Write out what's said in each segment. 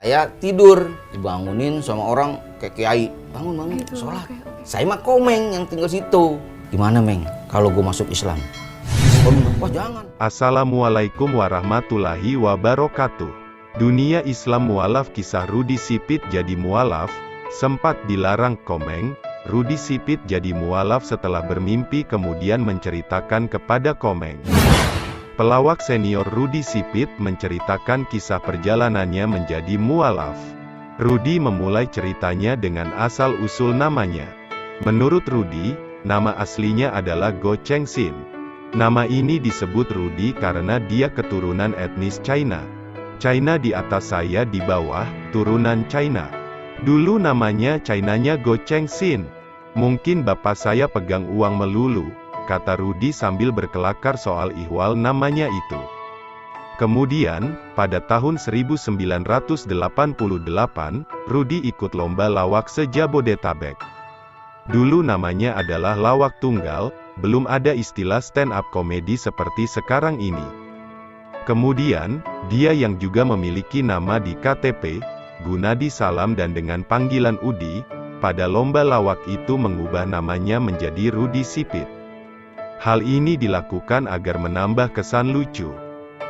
Saya tidur, dibangunin sama orang kayak kiai. Bangun, Gitu, sholat. oke. Saya mah Komeng yang tinggal situ. Gimana, Meng, kalau gue masuk Islam? Wah, jangan. Assalamualaikum warahmatullahi wabarakatuh. Dunia Islam mualaf. Kisah Rudi Sipit jadi mualaf. Sempat dilarang Komeng, Rudi Sipit jadi mualaf setelah bermimpi kemudian menceritakan kepada Komeng. Pelawak senior Rudi Sipit menceritakan kisah perjalanannya menjadi mualaf. Rudi memulai ceritanya dengan asal-usul namanya. Menurut Rudi, nama aslinya adalah Go Cheng Sin. Nama ini disebut Rudi karena dia keturunan etnis China. China di atas, saya di bawah, turunan China. Dulu namanya Chinanya Go Cheng Sin. Mungkin bapak saya pegang uang melulu, kata Rudi sambil berkelakar soal ihwal namanya itu. Kemudian, pada tahun 1988, Rudi ikut lomba lawak se-Jabodetabek. Dulu namanya adalah lawak tunggal, belum ada istilah stand-up komedi seperti sekarang ini. Kemudian, dia yang juga memiliki nama di KTP, Gunadi Salam dan dengan panggilan Udi, pada lomba lawak itu mengubah namanya menjadi Rudi Sipit. Hal ini dilakukan agar menambah kesan lucu.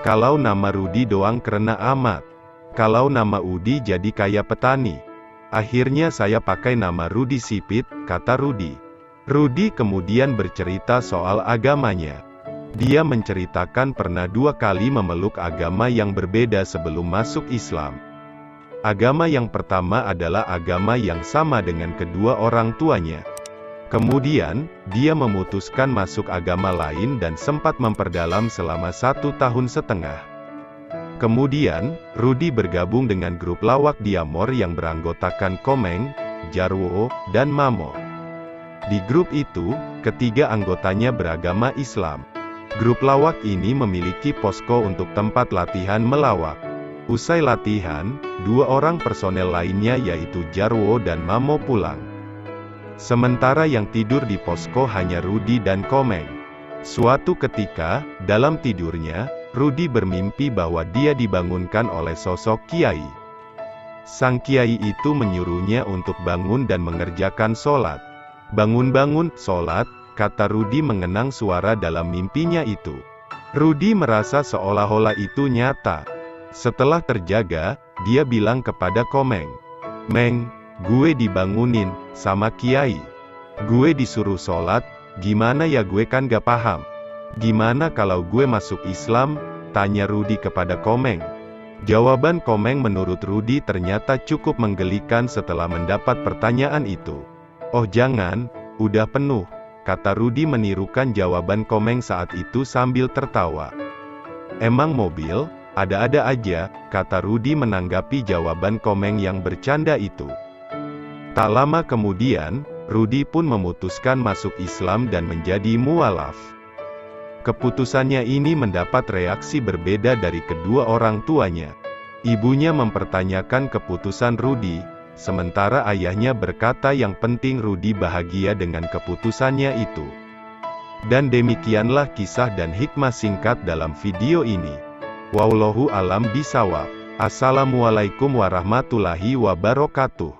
Kalau nama Rudi doang keren amat. Kalau nama Udi jadi kayak petani. Akhirnya saya pakai nama Rudi Sipit, kata Rudi. Rudi kemudian bercerita soal agamanya. Dia menceritakan pernah 2 kali memeluk agama yang berbeda sebelum masuk Islam. Agama yang pertama adalah agama yang sama dengan kedua orang tuanya. Kemudian, dia memutuskan masuk agama lain dan sempat memperdalam selama 1,5 tahun. Kemudian, Rudi bergabung dengan grup lawak Diamor yang beranggotakan Komeng, Jarwo, dan Mamo. Di grup itu, ketiga anggotanya beragama Islam. Grup lawak ini memiliki posko untuk tempat latihan melawak. Usai latihan, 2 orang personel lainnya yaitu Jarwo dan Mamo pulang. Sementara yang tidur di posko hanya Rudi dan Komeng. Suatu ketika, dalam tidurnya, Rudi bermimpi bahwa dia dibangunkan oleh sosok kiai. Sang kiai itu menyuruhnya untuk bangun dan mengerjakan sholat. Bangun-bangun, sholat, kata Rudi mengenang suara dalam mimpinya itu. Rudi merasa seolah-olah itu nyata. Setelah terjaga, dia bilang kepada Komeng, "Meng, gue dibangunin sama kiai. Gue disuruh sholat, gimana ya, gue kan gak paham. Gimana kalau gue masuk Islam?" tanya Rudi kepada Komeng. Jawaban Komeng menurut Rudi ternyata cukup menggelikan setelah mendapat pertanyaan itu. "Oh jangan, udah penuh," kata Rudi menirukan jawaban Komeng saat itu sambil tertawa. "Emang mobil? Ada-ada aja," kata Rudi menanggapi jawaban Komeng yang bercanda itu. Tak lama kemudian, Rudi pun memutuskan masuk Islam dan menjadi mualaf. Keputusannya ini mendapat reaksi berbeda dari kedua orang tuanya. Ibunya mempertanyakan keputusan Rudi, sementara ayahnya berkata yang penting Rudi bahagia dengan keputusannya itu. Dan demikianlah kisah dan hikmah singkat dalam video ini. Wallahu alam bishawab. Assalamualaikum warahmatullahi wabarakatuh.